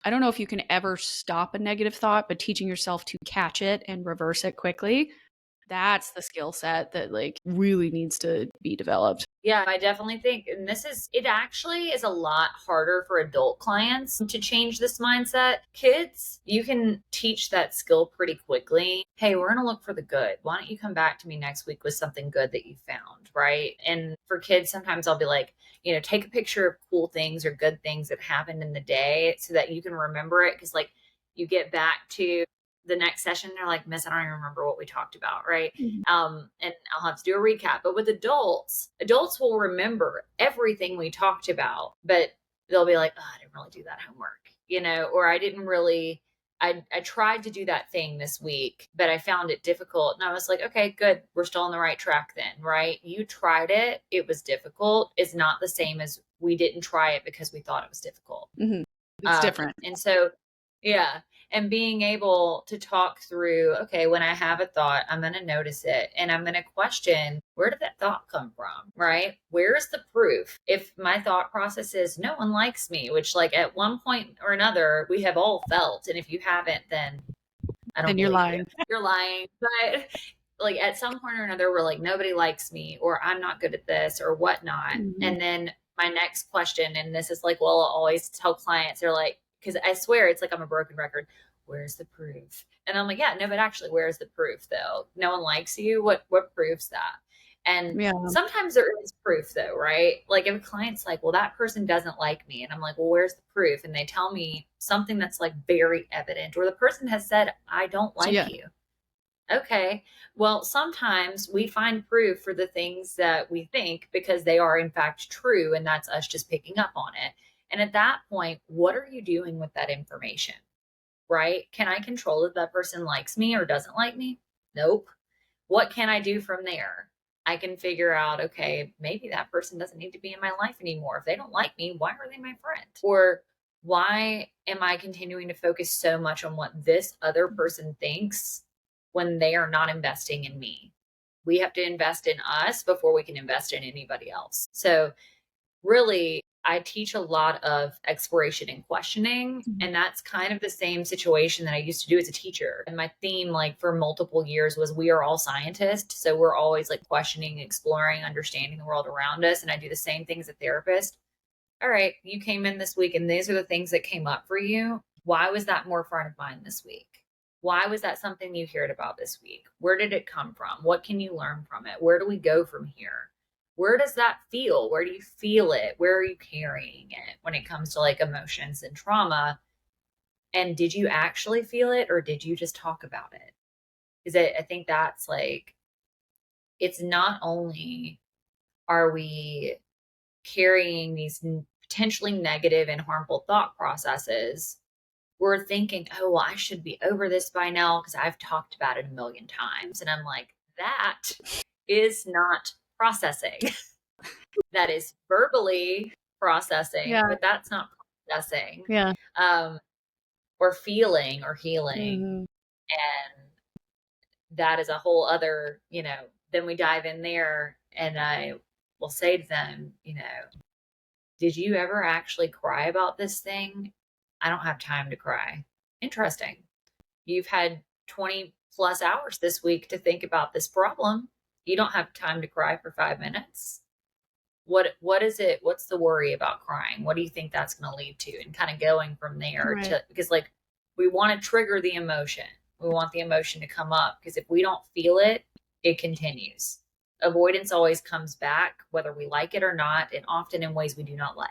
I don't know if you can ever stop a negative thought, but teaching yourself to catch it and reverse it quickly, that's the skill set that like really needs to be developed. Yeah, I definitely think, and it actually is a lot harder for adult clients to change this mindset. Kids, you can teach that skill pretty quickly. Hey, we're going to look for the good. Why don't you come back to me next week with something good that you found, right? And for kids, sometimes I'll be like, take a picture of cool things or good things that happened in the day so that you can remember it. Cause like you get back to the next session, they're like, Miss, I don't even remember what we talked about, right? Mhm. And I'll have to do a recap. But with adults will remember everything we talked about, but they'll be like, oh, I didn't really do that homework, or I didn't really. I tried to do that thing this week, but I found it difficult. And I was like, okay, good. We're still on the right track then, right? You tried it. It was difficult. It's not the same as we didn't try it because we thought it was difficult. Mhm. It's different. And so, yeah. And being able to talk through, okay, when I have a thought, I'm going to notice it and I'm going to question, where did that thought come from? Right? Where's the proof? If my thought process is no one likes me, which like at one point or another, we have all felt. And if you haven't, then I don't Then you're believe you. lying. You're lying. But like at some point or another, we're like, nobody likes me, or I'm not good at this, or whatnot. Mhm. And then my next question, and this is like, well, I'll always tell clients, they're like, because I swear it's like I'm a broken record. Where's the proof? And I'm like, yeah, no, but actually, where's the proof though? No one likes you. What proves that? And Yeah. sometimes there is proof though, right? Like if a client's like, well, that person doesn't like me. And I'm like, well, where's the proof? And they tell me something that's like very evident, or the person has said, I don't So like yeah. you. Okay. Well, sometimes we find proof for the things that we think because they are in fact true. And that's us just picking up on it. And at that point, what are you doing with that information? Right? Can I control if that person likes me or doesn't like me? Nope. What can I do from there? I can figure out, okay, maybe that person doesn't need to be in my life anymore. If they don't like me, why are they my friend? Or why am I continuing to focus so much on what this other person thinks when they are not investing in me? We have to invest in us before we can invest in anybody else. So really, I teach a lot of exploration and questioning. Mhm. And that's kind of the same situation that I used to do as a teacher. And my theme, like for multiple years, was we are all scientists. So we're always like questioning, exploring, understanding the world around us. And I do the same thing as a therapist. All right, you came in this week and these are the things that came up for you. Why was that more front of mind this week? Why was that something you heard about this week? Where did it come from? What can you learn from it? Where do we go from here? Where does that feel? Where do you feel it? Where are you carrying it when it comes to like emotions and trauma? And did you actually feel it or did you just talk about it? Because I think that's like, it's not only are we carrying these potentially negative and harmful thought processes, we're thinking, oh, well, I should be over this by now because I've talked about it a million times. And I'm like, that is not processing. That is verbally processing, Yeah. but that's not processing, Yeah. um, or feeling or healing. Mhm. And that is a whole other, then we dive in there and I will say to them, did you ever actually cry about this thing? I don't have time to cry. Interesting. You've had 20 plus hours this week to think about this problem. You don't have time to cry for 5 minutes. What is it? What's the worry about crying? What do you think that's going to lead to? And kind of going from there Right. to, because like we want to trigger the emotion. We want the emotion to come up because if we don't feel it, it continues. Avoidance always comes back, whether we like it or not, and often in ways we do not like.